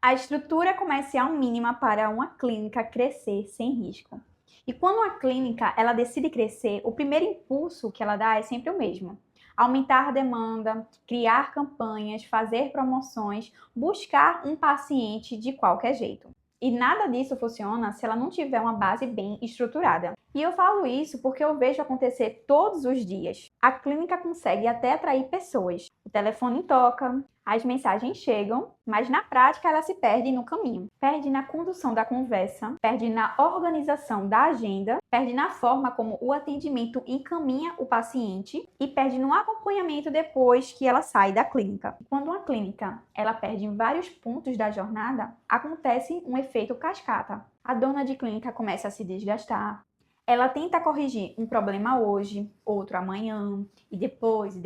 A estrutura comercial mínima para uma clínica crescer sem risco. E quando uma clínica ela decide crescer, o primeiro impulso que ela dá é sempre o mesmo: aumentar a demanda, criar campanhas, fazer promoções, buscar um paciente de qualquer jeito. E nada disso funciona se ela não tiver uma base bem estruturada. E eu falo isso porque eu vejo acontecer todos os dias. A clínica consegue até atrair pessoas. O telefone toca, as mensagens chegam, mas na prática ela se perde no caminho. Perde na condução da conversa, perde na organização da agenda, perde na forma como o atendimento encaminha o paciente e perde no acompanhamento depois que ela sai da clínica. Quando uma clínica ela perde em vários pontos da jornada, acontece um efeito cascata. A dona de clínica começa a se desgastar. Ela tenta corrigir um problema hoje, outro amanhã, e depois.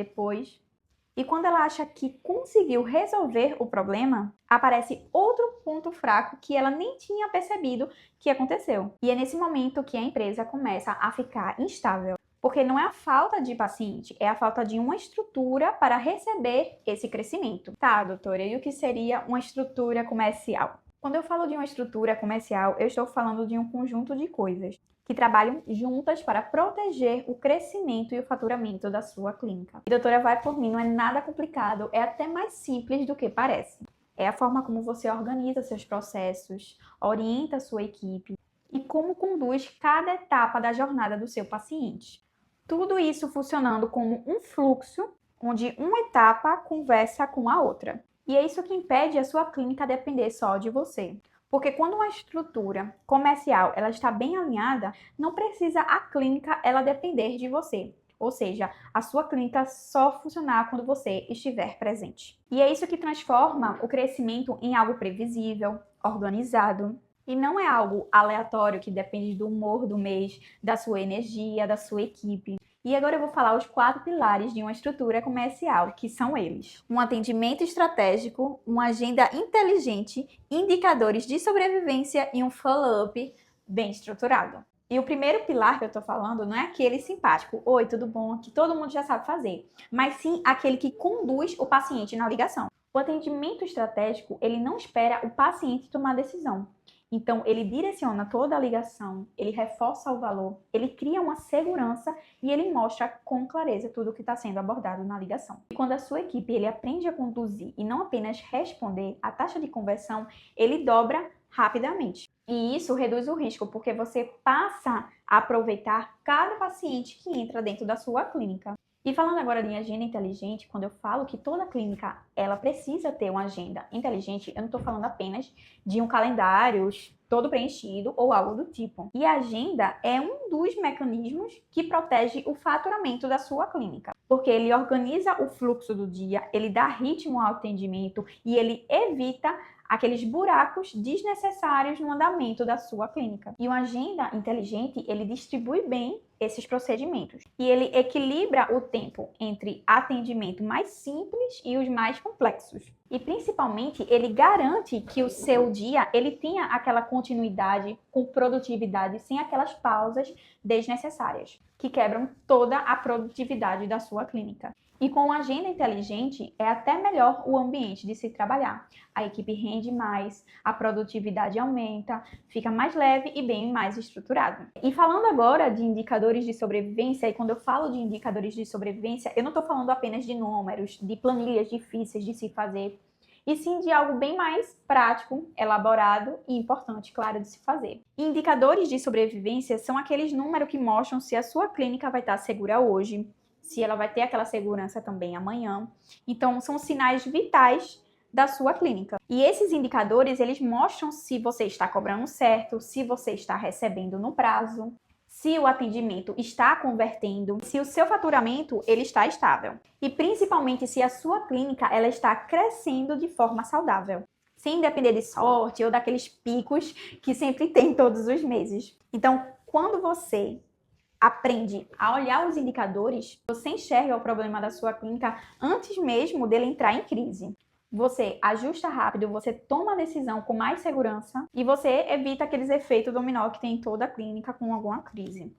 E quando ela acha que conseguiu resolver o problema, aparece outro ponto fraco que ela nem tinha percebido que aconteceu. E é nesse momento que a empresa começa a ficar instável. Porque não é a falta de paciente, é a falta de uma estrutura para receber esse crescimento. Tá, doutora, e o que seria uma estrutura comercial? Quando eu falo de uma estrutura comercial, eu estou falando de um conjunto de coisas que trabalham juntas para proteger o crescimento e o faturamento da sua clínica. E doutora, vai por mim, não é nada complicado, é até mais simples do que parece. É a forma como você organiza seus processos, orienta a sua equipe e como conduz cada etapa da jornada do seu paciente. Tudo isso funcionando como um fluxo, onde uma etapa conversa com a outra. E é isso que impede a sua clínica depender só de você. Porque quando uma estrutura comercial ela está bem alinhada, não precisa a clínica ela depender de você. Ou seja, a sua clínica só funcionar quando você estiver presente. E é isso que transforma o crescimento em algo previsível, organizado. E não é algo aleatório que depende do humor do mês, da sua energia, da sua equipe. E agora eu vou falar os 4 pilares de uma estrutura comercial, que são eles: um atendimento estratégico, uma agenda inteligente, indicadores de sobrevivência e um follow-up bem estruturado. E o primeiro pilar que eu tô falando não é aquele simpático, oi, tudo bom, que todo mundo já sabe fazer, mas sim aquele que conduz o paciente na ligação. O atendimento estratégico, ele não espera o paciente tomar decisão. Então, ele direciona toda a ligação, ele reforça o valor, ele cria uma segurança e ele mostra com clareza tudo o que está sendo abordado na ligação. E quando a sua equipe ele aprende a conduzir e não apenas responder, a taxa de conversão ele dobra rapidamente. E isso reduz o risco, porque você passa a aproveitar cada paciente que entra dentro da sua clínica. E falando agora de agenda inteligente, quando eu falo que toda clínica ela precisa ter uma agenda inteligente, eu não estou falando apenas de um calendário todo preenchido ou algo do tipo. E a agenda é um dos mecanismos que protege o faturamento da sua clínica, porque ele organiza o fluxo do dia, ele dá ritmo ao atendimento e ele evita aqueles buracos desnecessários no andamento da sua clínica. E uma agenda inteligente, ele distribui bem esses procedimentos. E ele equilibra o tempo entre atendimento mais simples e os mais complexos. E principalmente, ele garante que o seu dia ele tenha aquela continuidade com produtividade, sem aquelas pausas desnecessárias, que quebram toda a produtividade da sua clínica. E com uma agenda inteligente, é até melhor o ambiente de se trabalhar. A equipe rende mais, a produtividade aumenta, fica mais leve e bem mais estruturado. E falando agora de indicadores de sobrevivência, e quando eu falo de indicadores de sobrevivência, eu não estou falando apenas de números, de planilhas difíceis de se fazer, e sim de algo bem mais prático, elaborado e importante, claro, de se fazer. Indicadores de sobrevivência são aqueles números que mostram se a sua clínica vai estar segura hoje, se ela vai ter aquela segurança também amanhã. Então, são sinais vitais da sua clínica. E esses indicadores, eles mostram se você está cobrando certo, se você está recebendo no prazo, se o atendimento está convertendo, se o seu faturamento ele está estável. E principalmente se a sua clínica ela está crescendo de forma saudável, sem depender de sorte ou daqueles picos que sempre tem todos os meses. Então, quando você aprende a olhar os indicadores, você enxerga o problema da sua clínica antes mesmo dele entrar em crise. Você ajusta rápido, você toma a decisão com mais segurança e você evita aqueles efeitos dominó que tem em toda a clínica com alguma crise.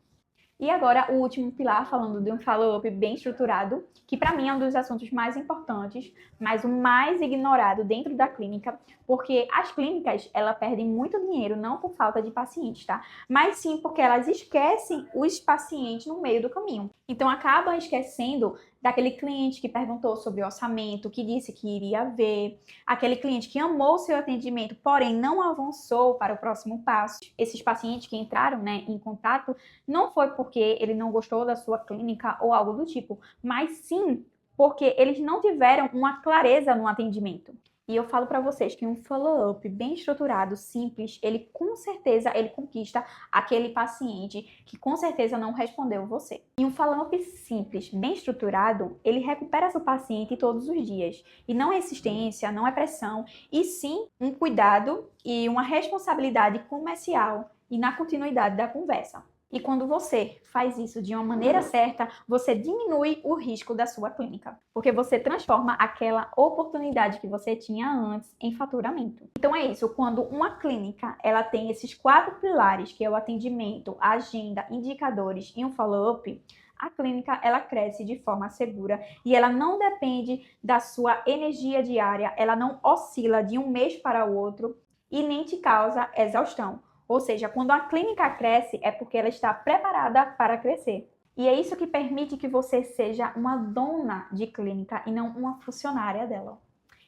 E agora, o último pilar, falando de um follow-up bem estruturado, que para mim é um dos assuntos mais importantes, mas o mais ignorado dentro da clínica, porque as clínicas, elas perdem muito dinheiro, não por falta de pacientes, tá? Mas sim porque elas esquecem os pacientes no meio do caminho. Então, acabam esquecendo daquele cliente que perguntou sobre o orçamento, que disse que iria ver, aquele cliente que amou o seu atendimento, porém não avançou para o próximo passo. Esses pacientes que entraram, né, em contato, não foi porque ele não gostou da sua clínica ou algo do tipo, mas sim porque eles não tiveram uma clareza no atendimento. E eu falo para vocês que um follow-up bem estruturado, simples, ele com certeza ele conquista aquele paciente que com certeza não respondeu você. E um follow-up simples, bem estruturado, ele recupera seu paciente todos os dias. E não é insistência, não é pressão, e sim um cuidado e uma responsabilidade comercial e na continuidade da conversa. E quando você faz isso de uma maneira certa, você diminui o risco da sua clínica, porque você transforma aquela oportunidade que você tinha antes em faturamento. Então é isso, quando uma clínica ela tem esses 4 pilares, que é o atendimento, a agenda, indicadores e um follow-up, a clínica ela cresce de forma segura e ela não depende da sua energia diária, ela não oscila de um mês para o outro e nem te causa exaustão. Ou seja, quando a clínica cresce, é porque ela está preparada para crescer. E é isso que permite que você seja uma dona de clínica e não uma funcionária dela.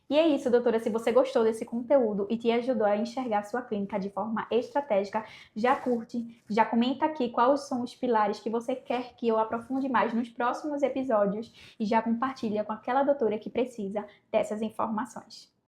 E é isso, doutora. Se você gostou desse conteúdo e te ajudou a enxergar a sua clínica de forma estratégica, já curte, já comenta aqui quais são os pilares que você quer que eu aprofunde mais nos próximos episódios e já compartilha com aquela doutora que precisa dessas informações.